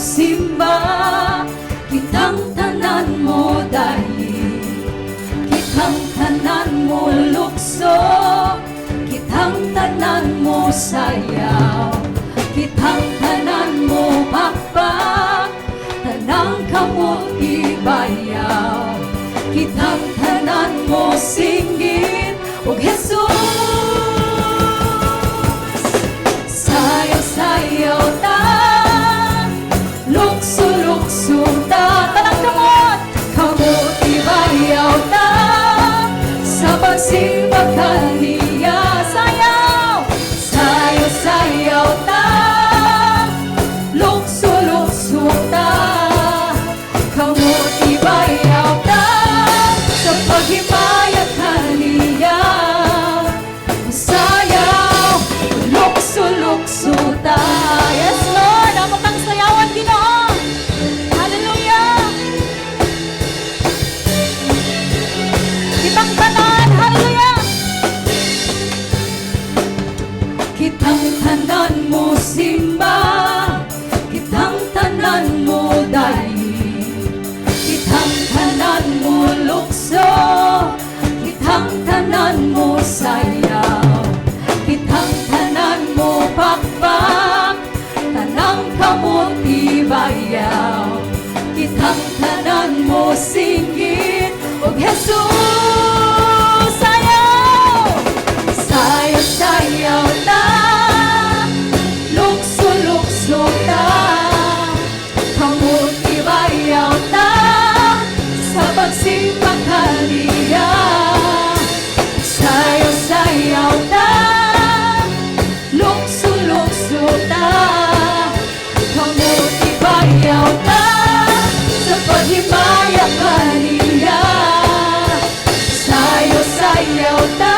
simba, kitang tanan mo dali, kitang tanan mo lukso, kitang tanan mo sayaw, kitang tanan mo pakpak, tanang kamot ibayaw, kitang tanan mo singgit, o Jesus. Sayaw-sayaw ta, lukso-lukso ta, tanang kamot ibayaw ta, sa pagsimba kaniya. Sayaw, sayaw-sayaw ta, lukso-lukso ta, kamot ibayaw ta, sa paghimaya kaniya. Sayaw, lukso-lukso ta. Yes, Lord, amo kang sayawan, Ginoo. Hallelujah. Kitang tanan, hallelujah. Kitang tanan mo simba, kitang tanan mo dali, kitang tanan mo lukso, kitang tanan mo sayaw, kitang tanan mo pakpak, tanang kamot ibayaw, kitang tanan mo singgit, o Jesus. Sayaw, sayaw-sayaw ta, lukso-lukso ta, kamot ibayaw ta, sa pagsimba kaniya. Sayaw-sayaw ta, lukso-lukso ta, kamot ibayaw ta, sa paghimaya kaniya. Sayaw-sayaw ta,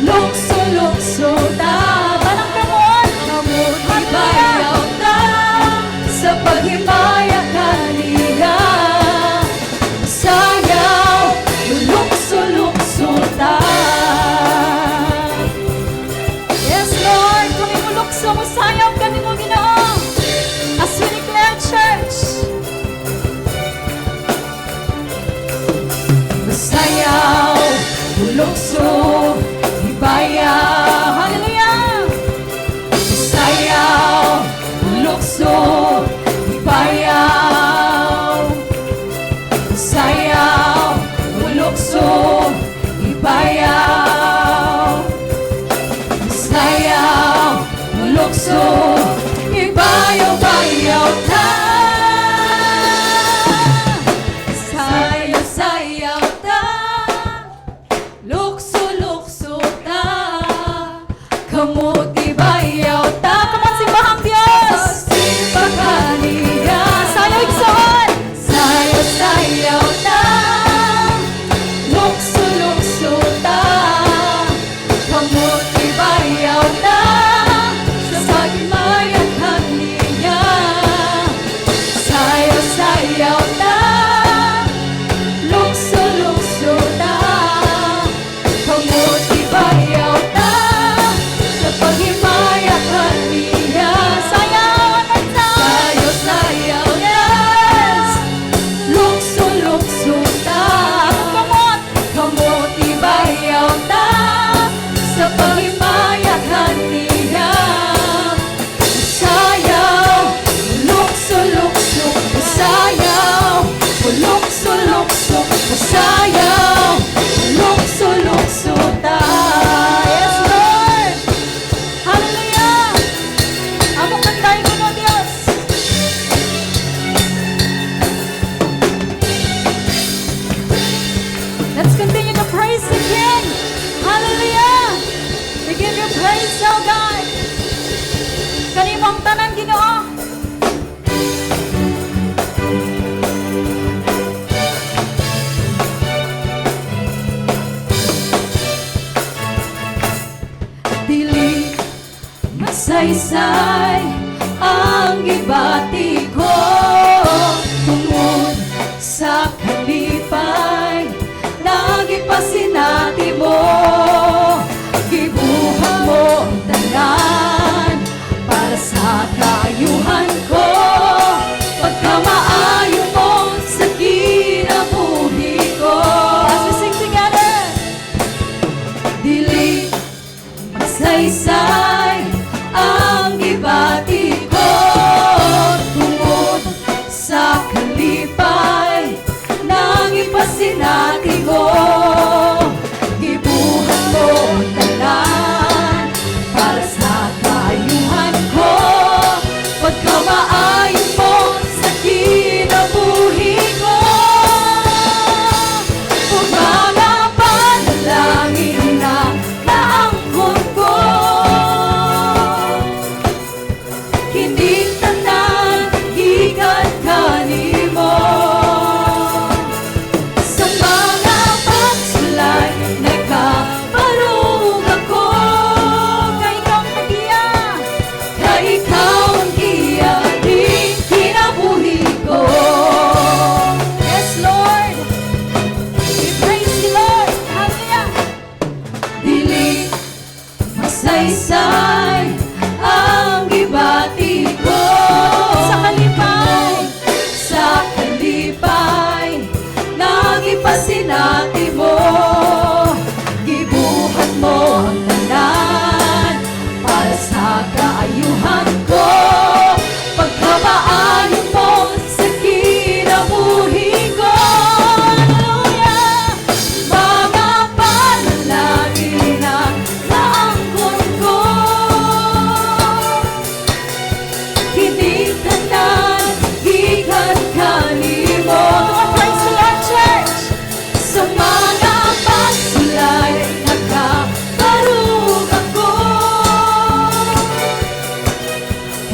lukso-lukso ta, tanang kamot ibayaw ta, sa paghimaya kaniya. Sayaw, lukso-lukso ta. Yes, Lord, kung imulukso mo, sayaw ka ni mo, Ginoo. As we declare, church, sayaw, lukso, ibayaw, hallelujah. Sayaw, lukso, ibayaw, sayaw, lukso, ibayaw, sayaw, lukso, ibayaw, bayaw ta. Sayaw-sayaw ta, lukso-lukso ta, kamot ibayaw ta. Kamot simbahang Diyos, simba kaniya. Sayaw igsoon, sayaw-sayaw ta, lukso-lukso ta, kamot ibayaw ta, sa pagmaya kaniya. Sayaw-sayaw ta, lukso-lukso ta, kamot ibayaw ta, sa paghimaya kaniya. Sayaw, sayaw-sayaw, yes, lukso-lukso ta, kamot ibayaw ta, sa paghimaya kaniya. Sayaw, lukso-lukso, sayaw, lukso-lukso, sayaw, lukso-lukso ta. Yes, Lord. Hallelujah. Amo kantahin ko no, Diyos. Let's continue to praise the King. Hallelujah. We give you praise, oh God. Kanimong tanan, Ginoo. Dili masaysay ang gibati ko, tungod sa kalipay, nagipasinati mo, gibuhat mo ang tanan, para sa kayuhan ko. Masaysay ang ibati ko, tungod sa kalipay nang ipasinati mo. Gibuhat mo ang tanan para sa kaayuhan ko, pagkamaayo mo sa kinabuhi ko. Ug mga panalangin na naangkon ko, hindi tanan gikan kanimo. Sa mga pagsulay nagkabarug ako, kay ikaw ang tagiya, kay ikaw ang giya di kinabuhi ko. Yes, Lord, we praise you, Lord. Hallelujah. Dili masaysay ang ibati ko, sa kalipay, sa kalipay nang ipasinati mo. Gibuhat mo ang tanan para sa kaayuhan ko, pagkamaayo mo sa kinabuhi ko. Hallelujah. Mga panalangin na naangkon ko, hindi tanan gikan kanimo. Praise the Lord, church. Sa mga pagsulay nagkabarug ako,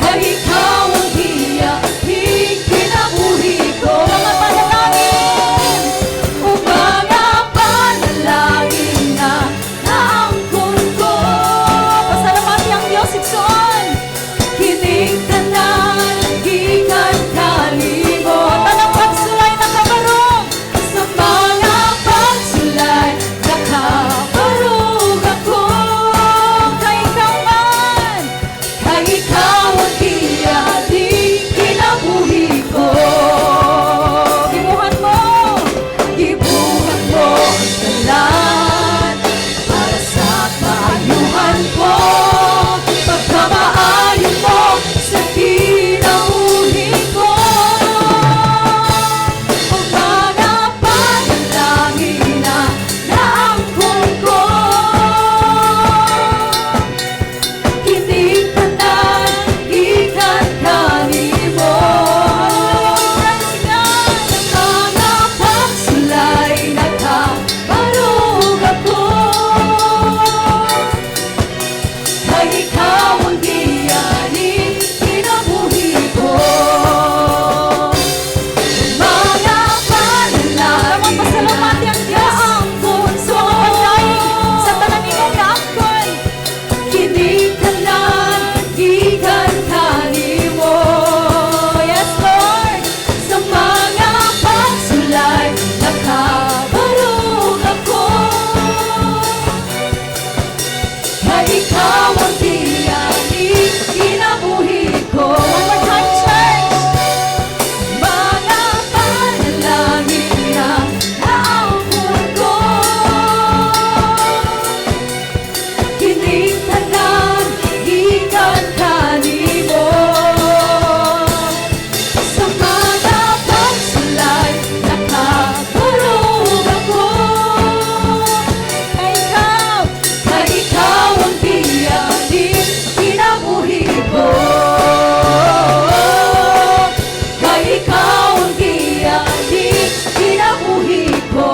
kay ikaw ang hiya di kinabuhi ko. Mga panalangin, o mga panalangin na naangkon ko, pasalamati ang Diyos igsoon. Kining tanan gikan kanimo, tanang pagsulay nakabarog. Sa mga pagsulay nakabarog ako, kay ikaw man, kay ikaw ang hiya di kinabuhi ko. Gibuhat mo ang tanan para sa kaayuhan ko, pagkamaayo mo sa kinabuhi ko. O mga panalangin na naangkon ko, hindi tanan gikan kanimo. Sa mga pagsulay nagkabarog ako, kay ikaw ang giyanin kinabuhi ko. Mga panalangin pasalamati ang Diyos naangkon sa mga pagdaing sa tanan nimong naangkon, hindi tanan gikan kanimo. Yes, Lord. Sa mga pagsulay nagkabarog ako, kay ikaw ang giyanin kinabuhi ko. One more time, church. Mga panalangin na naangkon ko, hindi tanan gikan kanimo. Sa mga pagsulay nakabarog ako, kay ikaw ang giyanin kinabuhi ko. Kay ikaw ang giyanin kinabuhi ko.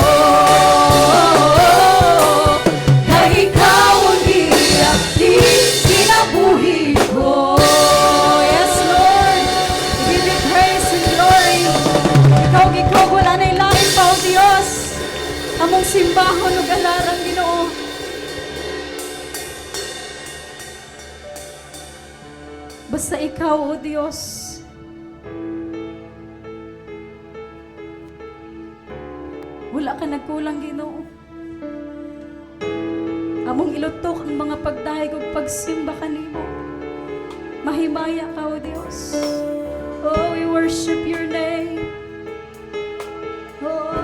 Kay ikaw ang giyanin kinabuhi ko. Yes, Lord. We give you praise and glory. Ikaw gikog, wala na'y lain pa, O Diyos. Among simbahon o galarang Ginoo. Basta ikaw, O Diyos. Wala ka nagkulang, Ginoo. Among ilutok ang mga pagdayeg ug pagsimba kanimo. Mahimaya ka, O Diyos. Oh, we worship your name. Oh.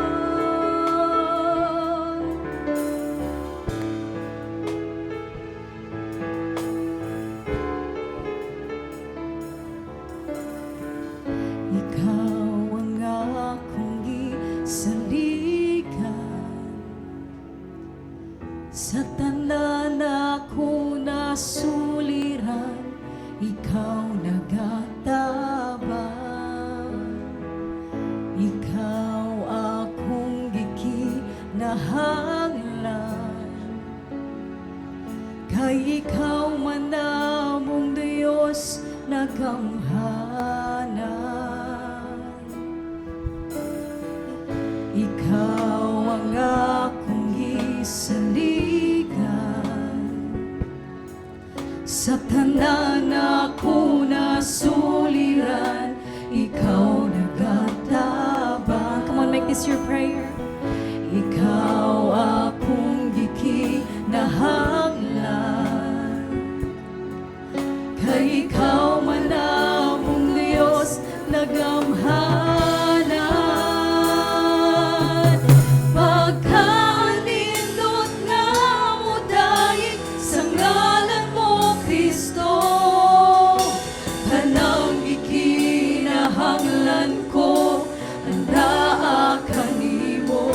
ako nasuliran, ikaw nagatabang. Ikaw akong gikinahanglan, kay ikaw man namong Diyos nagamhanan. Ikaw ang akong gisaligan, sa tanan ako nasuliran, ikaw nagatabang. Come on, make this your prayer. Ikaw akong gikinahanglan, kay ikaw man namong Diyos nagamhanan. Pagkaanindot nga mo dahil sa ngalan mo, Kristo, tanang gikinahanglan ko, handa kanimo.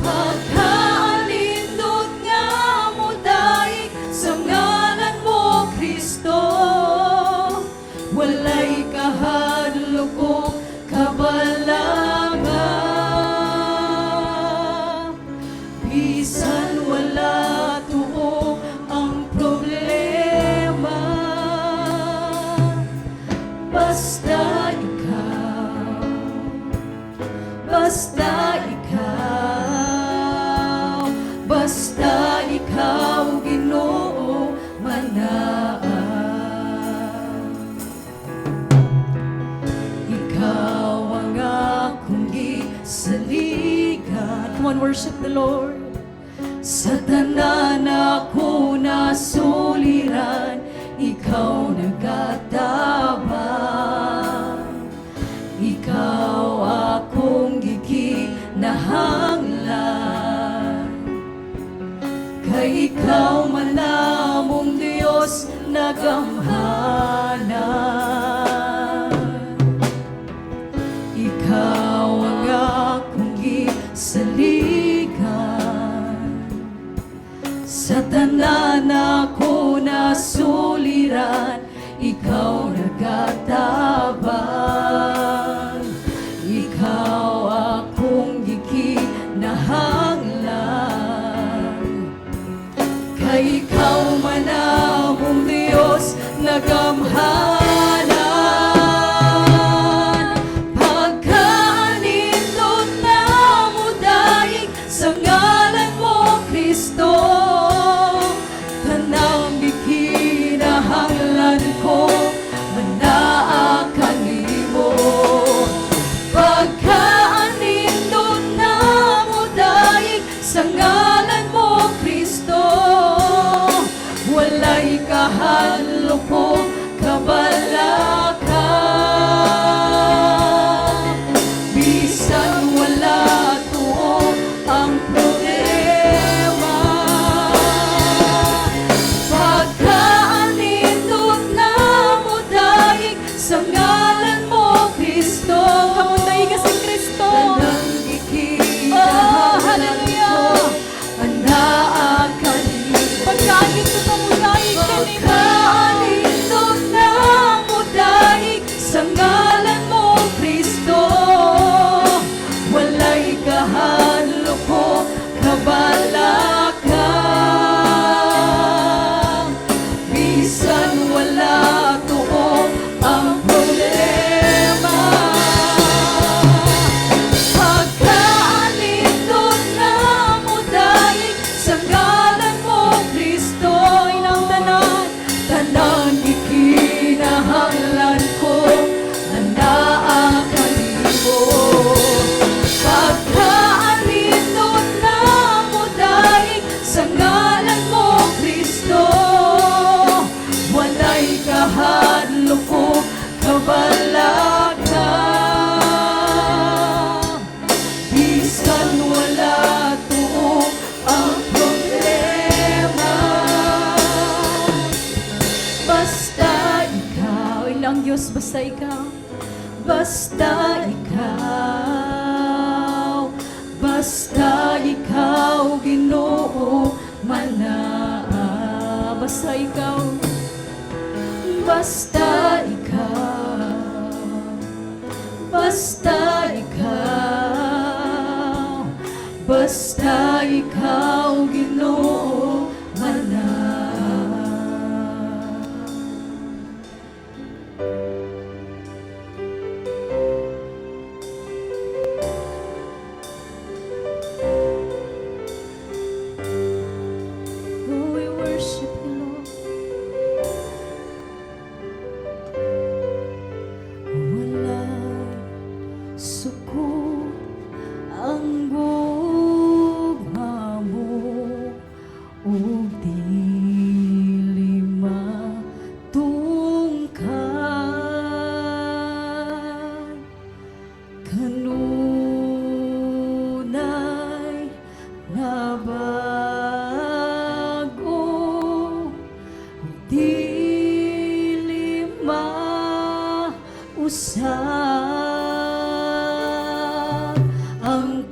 Pagkaanindot nga mo dahil sa ngalan mo, Kristo, walay kahadlok o kabalangan. Bisan wala tuo ang problema, basta ikaw, basta ikaw, basta ikaw, Ginoo, manaan. Ikaw ang akong gisaligan. Come on, worship the Lord. Sa tanan ako nasuliran, ikaw nagatabang. Ikaw akong gikinahanglan, kay ikaw man namong Diyos nagamhanan. Ikaw ang akong gisaligan, sa tanan ako nasuliran, ikaw nagatabang. Ikaw akong gikinahanglan, kay ikaw man namong Diyos nagamhanan. Pagkaanindot na mo dahil sa ngalan mo, Kristo, tanang gikinahanglan ko, manaa kanimo. Pagkaanindot na mo dahil sa ngalan mo, Kristo, walay kahadlok ko kabalangan. Bisan wala tuo ang problema, pagkaanindot na mo dahil sa ngalan mo, Kristo. Kamunay ka si Kristo. Tanang gikinahanglan ko, anaa kanimo. Pagkaanindot na mo dahil pagkaanindot na mo dahil sa ngalan mo, Kristo, walay kahadlok ko kabalangan. Bisan wala tuo ang problema, pagkaanindot na mo dahil sa ngalan mo, Kristo, inang tanan, tanang gikinahanglan ko, anaa kanimo. Pagkaanindot na mo dahil sa ngalan mo, Kristo, walay kahadlok ko kabalangan. Bisan wala tuo ang problema, basta ikaw, ilang Diyos, basta ikaw, basta ikaw, Ginoo, manaan. basta ikaw, basta ikaw, basta ikaw, basta ikaw, Ginoo, oh, we worship you, Lord. Walay suko ang gugma mo, ug dili matungkad. Kanunay nga bago, dili mausab ang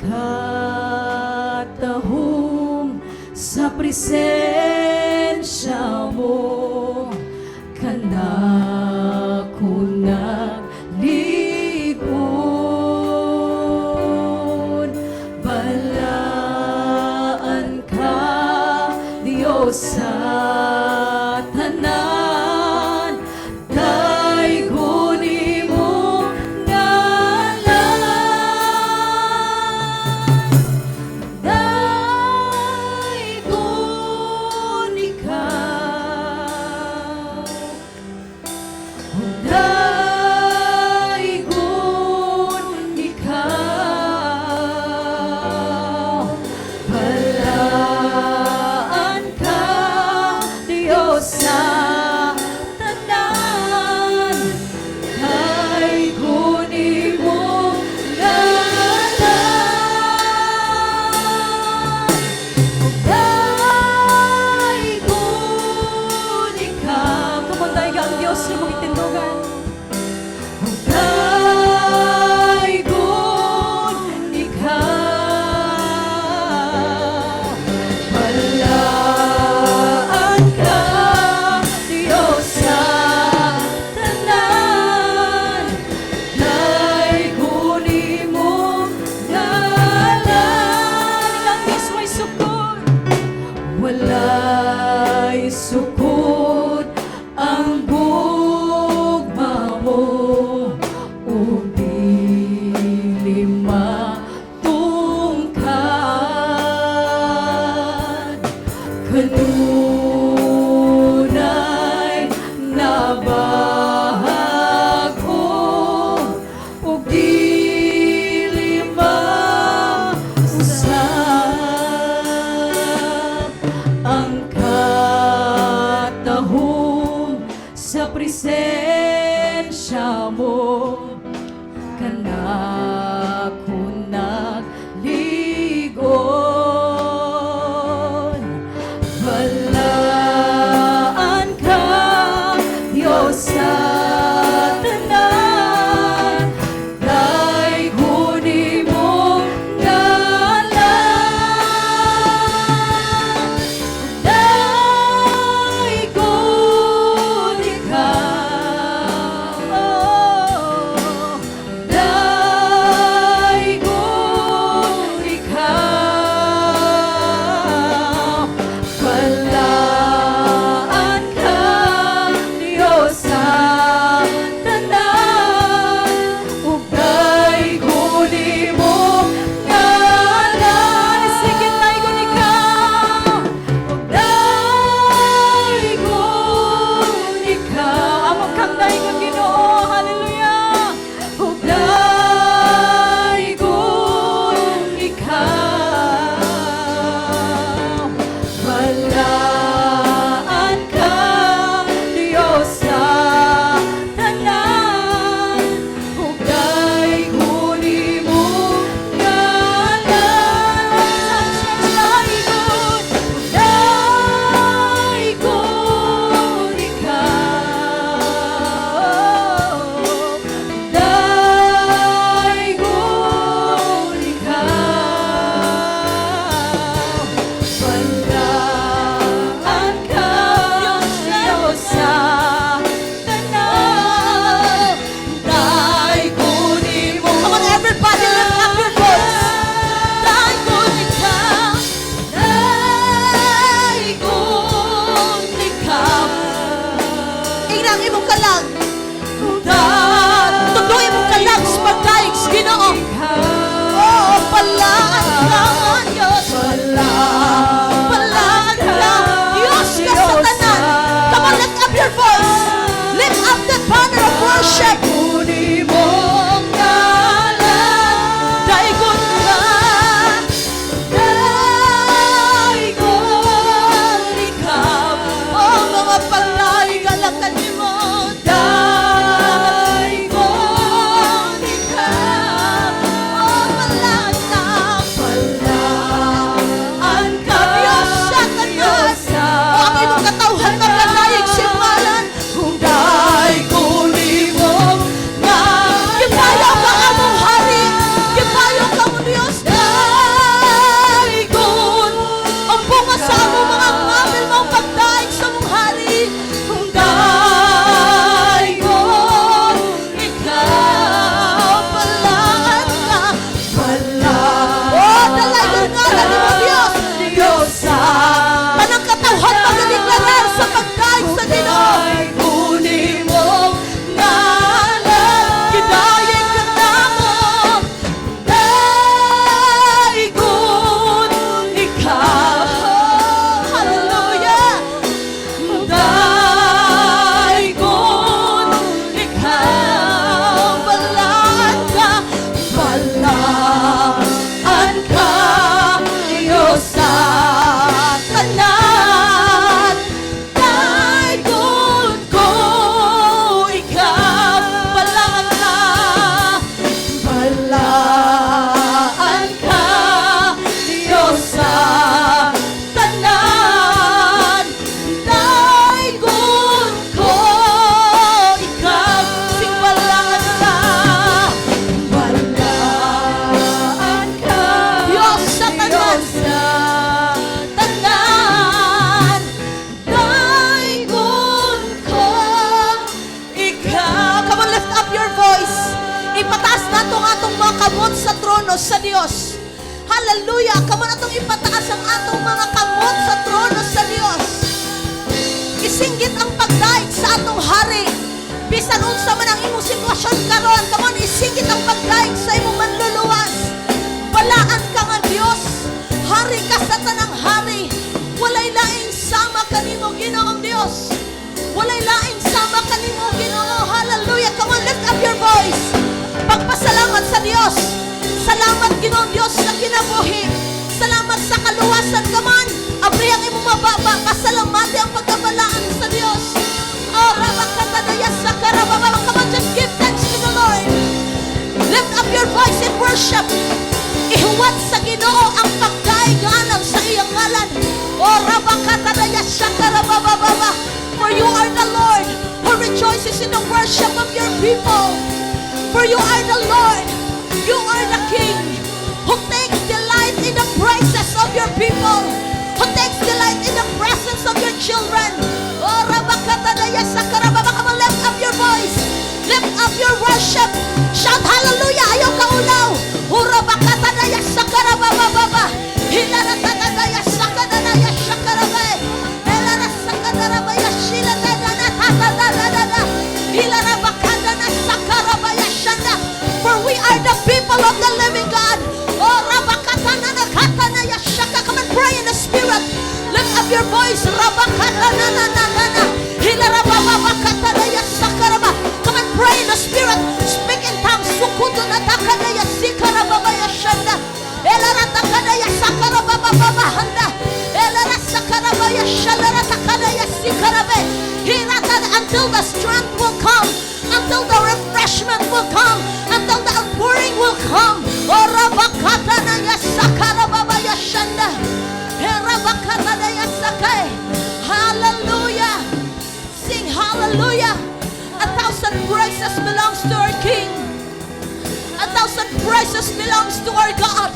katahom sa presensya mo. Kanako nagligon, balaan ka, Diyos sa tanan, daygon imong ngalan, daygon ikaw, daygon ikaw, balaan ka, Diyos sa tanan, daygon imong ngalan, daygon ikaw. Kamuntay ka ang Diyos imong itindugan. Daygon ikaw, balaan ka, Diyos sa tanan, daygon imong ngalan. Ikaw mismo'y sukod, walay sukod ang gugma mo, ug dili matungkad. Kanunay na bago, ug dili mausab ang katahom sa presensya mo. Kanako nagligon, balaan ka, Diyos sa tanan, daygon imong ngalan, daygon ikaw, mong kalag. Tuduin mong kalag sa pagdaig sa Ginoo. Oh, palaan ka, Diyos. Palaan ka. Diyos ka sa tanan. Come on, lift up your voice. Lift up the banner of worship. Daigon ka. Daigon ikaw. Oh, mga pagdaig alakan mo. Daigon ikaw. Oh, palaan ka. Palaan ka. Diyos sa tanan. Oh, ang imong katawhan magkadaig simbalan. Kung daigon mo nga. Gipayaw ka among hari. Gipayaw ka mo Diyos. Daigon. Ang bunga sa among mga ngamil mong pagdaig sa mong hari. Kung daigon ikaw. Palaan ka. Oh, dalayan nga na ni mo Diyos. Diyos sa tanang katawhan magdedeklarar sa pagdaig sa Ginoo. Gidayen ka namo. Daigon ikaw. Hallelujah. Daigon ikaw. Balaan ka. Balaan ka. Diyos sa tanan. Daigon ko ikaw. Balaan ka. Balaan ka. Diyos sa tanan. Daigon ko ikaw. Sing balaan ka. Balaan ka. Diyos sa tanan. Tanan. Daigon ko ikaw. Come on, lift up your voice. Ipataas nato ang atong mga kamot sa trono sa Dios. Hallelujah. Come on, atong ipataas ang atong mga kamot sa trono sa Dios. Isinggit ang pagdaig sa atong hari. Bisan unsa man ang imong sitwasyon karon, come on, isinggit ang pagdaig sa imong manluluwas. Balaan ka nga Dios. Hari ka sa tanang hari. Walay laing sama kanimo Ginoong Dios. Walay laing sama kanimo Ginoo. Hallelujah. Come on, lift up your voice. Pagpasalamat sa Dios. Salamat Ginoong Dios sa kinabuhi. Salamat sa kaluwasan. Come on. Abri ang imong mababa. Pasalamati ang pagkabalaan sa Dios. Oh, rabakatadaya sa karababa. Come on, just give thanks to the Lord. Lift up your voice in worship. Ihuwat sa Ginoo ang pagdaig anang sa iyang ngalan. Oh, rabakatadaya sa karababa. For you are the Lord who rejoices in the worship of your people. For you are the Lord. You are the King who takes delight in the praises of your people. Who takes delight in the presence of your children. Oh, rabakatadaya sa karababa. Come on, lift up your voice. Lift up your worship. Shout hallelujah. Ayaw ka ulaw. Oh, rabakatadaya sa karababa. Hilaratadaya sa kadadaya sa karabe. Hilara sa kadarabaya shilatadana. Hilarabakadana sa karabaya shanda. For we are the people of the living God. Oh, rabakatanana katanaya shaka. Come and pray in the spirit. Lift up your voice. Rabakatanana. Hilarababakatanaya sa karaba. Come and pray in the spirit. Speak in tongues. Sukuduna takadaya sikarababaya shanda. Elaratakadaya sakarabababahanda. Elarasakarabaya shalaratakadaya sikarabe. Until the strength will come, until the refreshment will come, until the outpouring will come. Oh, rabakatanaya sakarababaya shanda. Rabakatanaya sakay. Hallelujah. Sing hallelujah. 1,000 praises belongs to our King. 1,000 praises belongs to our God.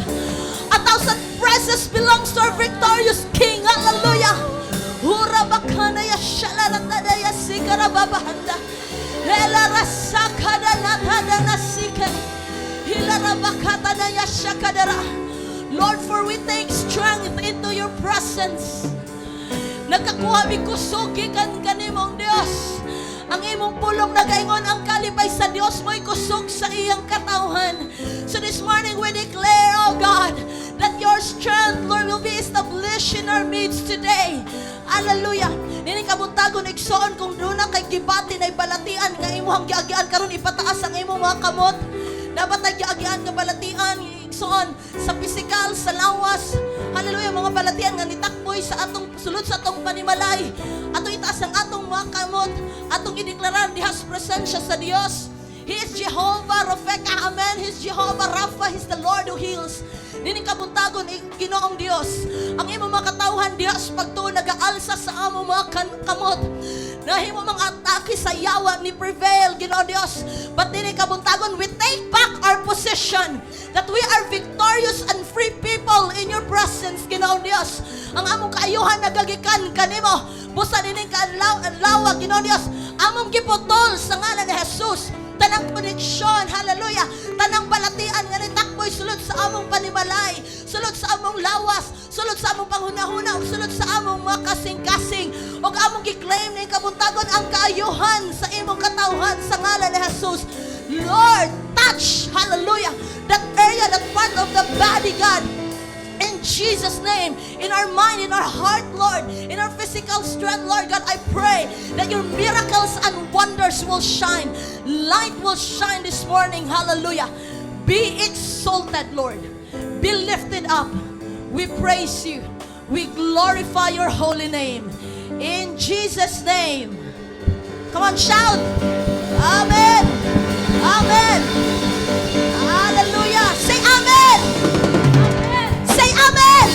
1,000 praises belongs to our victorious King. Hallelujah. Hurabakanaya shalaratadaya sikarababahanda. Helarasakadanatada nasike. Hilarabakatanaya shakadara. Lord, for we take strength into your presence. Nagkakuha mi kusugi kan kanimong Dios. Ang imong pulong nagaingon ang kalipay sa Dios mo'y kusog sa iyang katawhan. So this morning we declare, oh God, that your strength, Lord, will be established in our midst today. Hallelujah. Nini kabuntagon igsoon kung doon na kay gibati na balatian nga imuhang giagian karon ipataas ang imong mga kamot. Dapat na giagian nga balatian igsoon sa pisikal, sa lawas. Hallelujah, mga balatian nga nitakboy sa atong sulod sa atong panimalay. Atong itaas ang atong mga kamot, atong ideklarar dihas presensya sa Dios. He is Jehovah Rofeka, amen. He is Jehovah Rapha, He is the Lord who heals. Nining kabuntagon, Ginoong Dios, ang imong mga katawhan dihas pagtuon nag-aalsa sa among mga kamot. Nahimo mga atake sa yawa ni prevail, Ginoong Dios. But nining kabuntagon, we take back our position that we are victorious and free people in your presence, Ginoong Dios. Ang among kaayuhan nagagikan kanimo. Busa nining kaadlaw, Ginoong Dios, among giputol sa ngalan ni Jesus. Tanang koneksyon, hallelujah, tanang balatian nga nitakboy sulod sa among panimalay, sulod sa among lawas, sulod sa among panghunahuna, ug sulod sa among mga kasing-kasing, ug among giklaim ni kabuntagon ang kaayuhan sa imong katawhan sa ngalan ni Jesus. Lord, touch, hallelujah, that area, that part of the body, God, in Jesus' name, in our mind, in our heart, Lord, in our physical strength, Lord God, I pray that your miracles and wonders will shine. Light will shine this morning. Hallelujah. Be exalted, Lord. Be lifted up. We praise you. We glorify your holy name. In Jesus' name. Come on, shout. Amen. Amen. Hallelujah. Say amen. Say amen!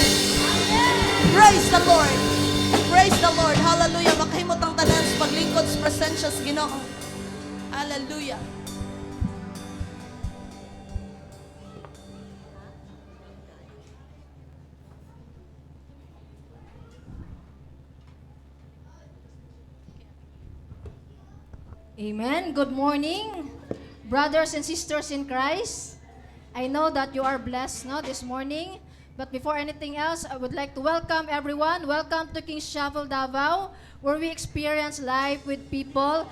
Praise the Lord. Praise the Lord. Hallelujah. Makahimot ang tanan sa paglingkod sa presensya sa Ginoo. Hallelujah. Amen. Good morning, brothers and sisters in Christ. I know that you are blessed this morning. But before anything else, I would like to welcome everyone. Welcome to King's Chapel, Davao, where we experience life with people,